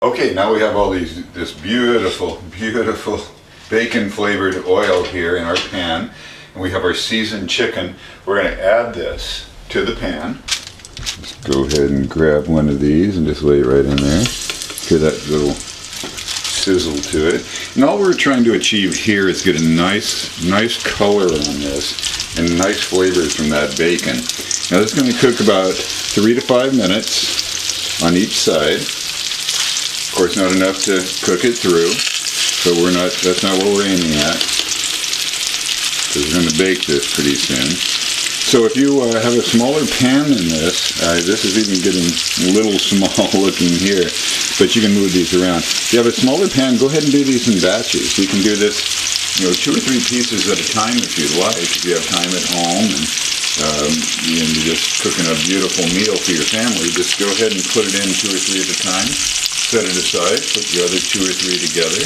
Okay, now we have all this beautiful, beautiful bacon flavored oil here in our pan, and we have our seasoned chicken. We're going to add this to the pan. Just go ahead and grab one of these and just lay it right in there. Hear that little sizzle to it. And all we're trying to achieve here is get a nice color on this and nice flavors from that bacon. Now this is going to cook about 3 to 5 minutes on each side. Of course, not enough to cook it through, so that's not what we're aiming at, because we're going to bake this pretty soon. So if you have a smaller pan than this is even getting a little small looking here, but you can move these around. If you have a smaller pan, go ahead and do these in batches. You can do this, 2 or 3 pieces at a time if you'd like, if you have time at home, and you're just cooking a beautiful meal for your family. Just go ahead and put it in 2 or 3 at a time. Set it aside, put the other 2 or 3 together.